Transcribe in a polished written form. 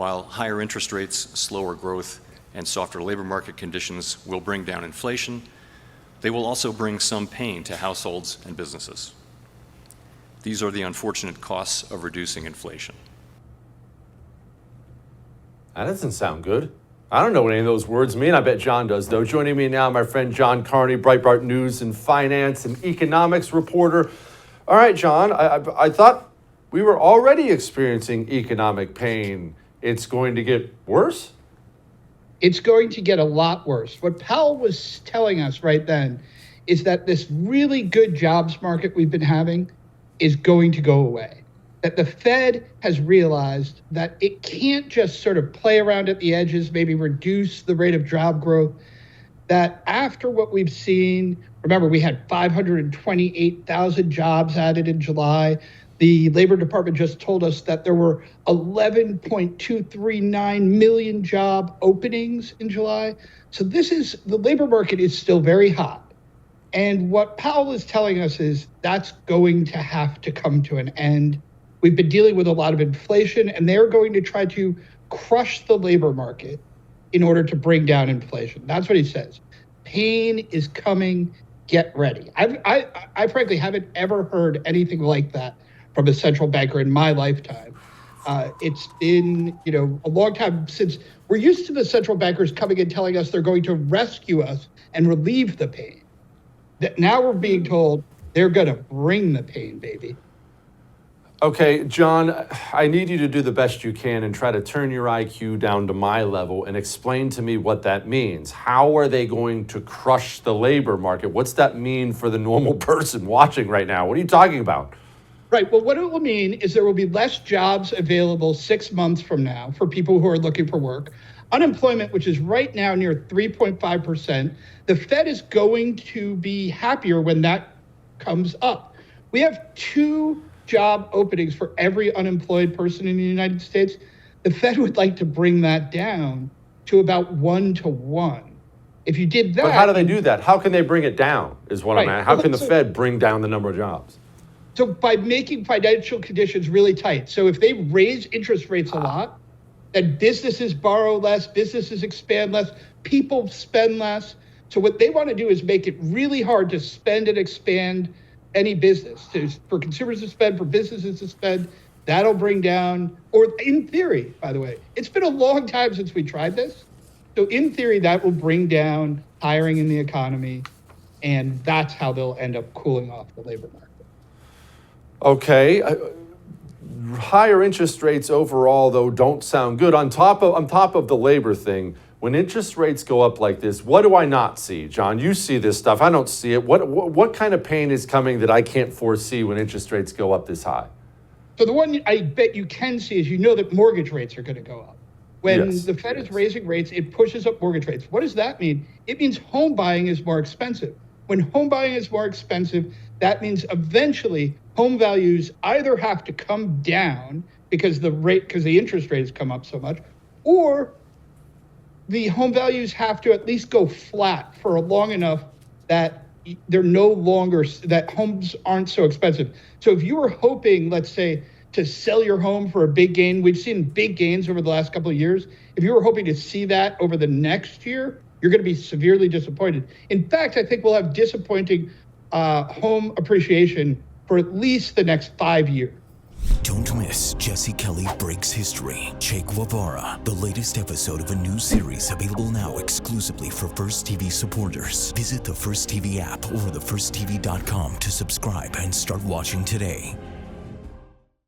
while higher interest rates, slower growth, and softer labor market conditions will bring down inflation, they will also bring some pain to households and businesses. These are the unfortunate costs of reducing inflation. That doesn't sound good. I don't know what any of those words mean. I bet John does, though. Joining me now, my friend John Carney, Breitbart News and Finance and Economics reporter. All right, John, I thought we were already experiencing economic pain. It's going to get worse? It's going to get a lot worse. What Powell was telling us right then is that this really good jobs market we've been having is going to go away. That the Fed has realized that it can't just sort of play around at the edges, maybe reduce the rate of job growth. That after what we've seen, remember, we had 528,000 jobs added in July. The Labor Department just told us that there were 11.239 million job openings in July. So the labor market is still very hot. And what Powell is telling us is that's going to have to come to an end. We've been dealing with a lot of inflation, and they're going to try to crush the labor market in order to bring down inflation. That's what he says. Pain is coming. Get ready. I frankly haven't ever heard anything like that from a central banker in my lifetime. It's been, a long time since we're used to the central bankers coming and telling us they're going to rescue us and relieve the pain. That now we're being told they're going to bring the pain, baby. Okay, John, I need you to do the best you can and try to turn your IQ down to my level and explain to me what that means. How are they going to crush the labor market? What's that mean for the normal person watching right now? What are you talking about? Right. Well, what it will mean is there will be less jobs available 6 months from now for people who are looking for work. Unemployment, which is right now near 3.5%, the Fed is going to be happier when that comes up. We have 2 job openings for every unemployed person in the United States. The Fed would like to bring that down to about 1 to 1. If you did that... But how do they do that? How can they bring it down is what I'm at. How can the Fed bring down the number of jobs? So by making financial conditions really tight. So if they raise interest rates a lot, then businesses borrow less, businesses expand less, people spend less. So what they want to do is make it really hard to spend and expand any business. For consumers to spend, for businesses to spend, that'll bring down, or in theory, by the way, it's been a long time since we tried this. So in theory, that will bring down hiring in the economy, and that's how they'll end up cooling off the labor market. Okay. Higher interest rates overall, though, don't sound good. On top of the labor thing, when interest rates go up like this, what do I not see? John, you see this stuff. I don't see it. What kind of pain is coming that I can't foresee when interest rates go up this high? So the one I bet you can see is that mortgage rates are going to go up. When the Fed is raising rates, it pushes up mortgage rates. What does that mean? It means home buying is more expensive. When home buying is more expensive, that means eventually home values either have to come down because the interest rates come up so much, or the home values have to at least go flat for long enough that they're no longer, that homes aren't so expensive. So if you were hoping, let's say, to sell your home for a big gain, we've seen big gains over the last couple of years. If you were hoping to see that over the next year, you're going to be severely disappointed. In fact, I think we'll have disappointing home appreciation for at least the next 5 years. Don't miss Jesse Kelly Breaks History, Che Guevara, the latest episode of a new series available now exclusively for First TV supporters. Visit the First TV app or thefirsttv.com to subscribe and start watching today.